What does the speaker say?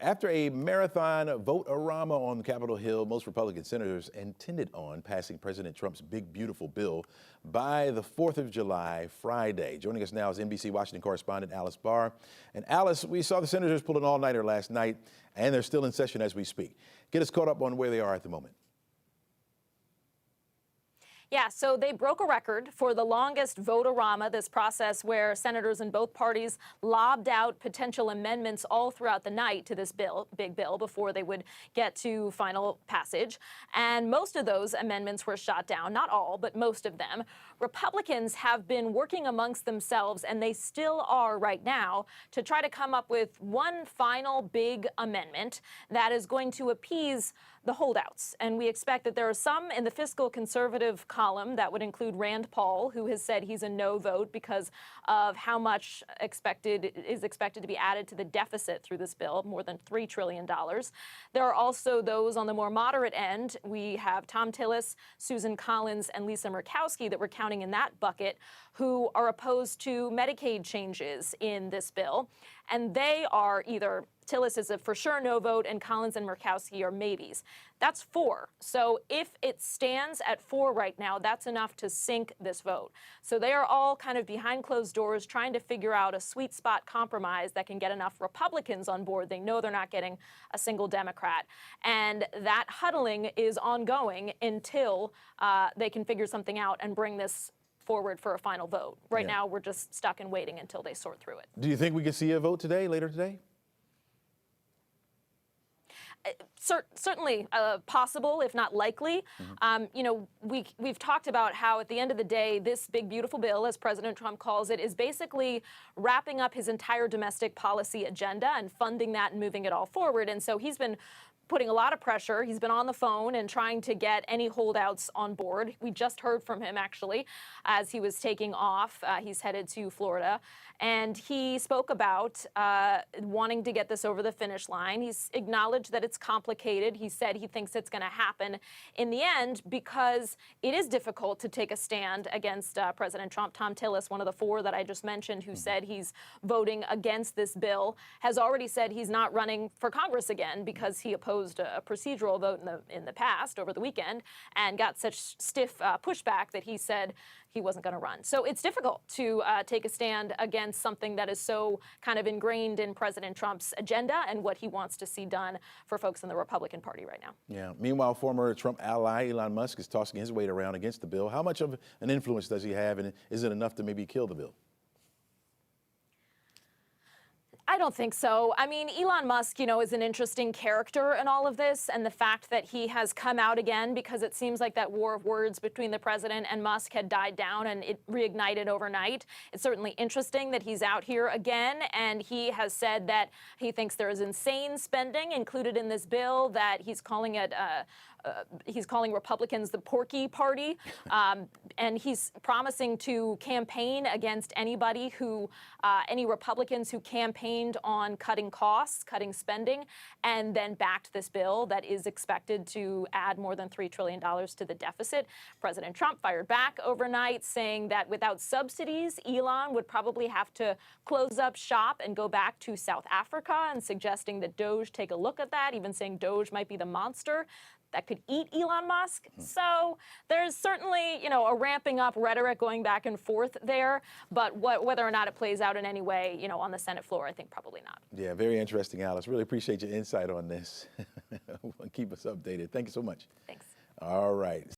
After a marathon vote-a-rama on Capitol Hill, most Republican senators intended on passing President Trump's big, beautiful bill by the 4th of July, Friday. Joining us now is NBC Washington correspondent Alice Barr. And Alice, we saw the senators pull an all-nighter last night, and they're still in session as we speak. Get us caught up on where they are at the moment. Yeah, so they broke a record for the longest vote-a-rama, this process where senators in both parties lobbed out potential amendments all throughout the night to this bill, big bill, before they would get to final passage. And most of those amendments were shot down, not all, but most of them. Republicans have been working amongst themselves, and they still are right now, to try to come up with one final big amendment that is going to appease the holdouts. And we expect that there are some in the fiscal conservative column that would include Rand Paul, who has said he's a no vote because of how much is expected to be added to the deficit through this bill, more than $3 trillion. There are also those on the more moderate end. We have Tom Tillis, Susan Collins, and Lisa Murkowski that we're counting in that bucket, who are opposed to Medicaid changes in this bill. And they are either Tillis is a for sure no vote, and Collins and Murkowski are maybes. That's 4. So if it stands at 4 right now, that's enough to sink this vote. So they are all kind of behind closed doors trying to figure out a sweet spot compromise that can get enough Republicans on board. They know they're not getting a single Democrat. And that huddling is ongoing until they can figure something out and bring this forward for a final vote. Right now, we're just stuck and waiting until they sort through it. Do you think we could see a vote today, later today? Certainly possible, if not likely. You know, we've talked about how at the end of the day, this big, beautiful bill, as President Trump calls it, is basically wrapping up his entire domestic policy agenda and funding that and moving it all forward. And so he's been putting a lot of pressure. He's been on the phone and trying to get any holdouts on board. We just heard from him, actually, as he was taking off. He's headed to Florida. And he spoke about wanting to get this over the finish line. He's acknowledged that it's complicated. He said he thinks it's going to happen in the end because it is difficult to take a stand against President Trump. Tom Tillis, one of the 4 that I just mentioned, who said he's voting against this bill, has already said he's not running for Congress again because he opposed a procedural vote in the past over the weekend and got such stiff pushback that he said he wasn't going to run. So it's difficult to take a stand against something that is so kind of ingrained in President Trump's agenda and what he wants to see done for folks in the Republican Party right now. Yeah. Meanwhile, former Trump ally Elon Musk is tossing his weight around against the bill. How much of an influence does he have, and is it enough to maybe kill the bill? I don't think so. I mean, Elon Musk, you know, is an interesting character in all of this, and the fact that he has come out again because it seems like that war of words between the president and Musk had died down and it reignited overnight. It's certainly interesting that he's out here again, and he has said that he thinks there is insane spending included in this bill, that he's calling it he's calling Republicans the Porky Party, and he's promising to campaign against anybody who, any Republicans who campaigned on cutting costs, cutting spending, and then backed this bill that is expected to add more than $3 trillion to the deficit. President Trump fired back overnight, saying that without subsidies, Elon would probably have to close up shop and go back to South Africa, and suggesting that Doge take a look at that, even saying Doge might be the monster that could eat Elon Musk. So there's certainly, you know, a ramping up rhetoric going back and forth there, but whether or not it plays out in any way, you know, on the Senate floor, I think probably not. Yeah, very interesting, Alice. Really appreciate your insight on this. Keep us updated. Thank you so much. Thanks. All right.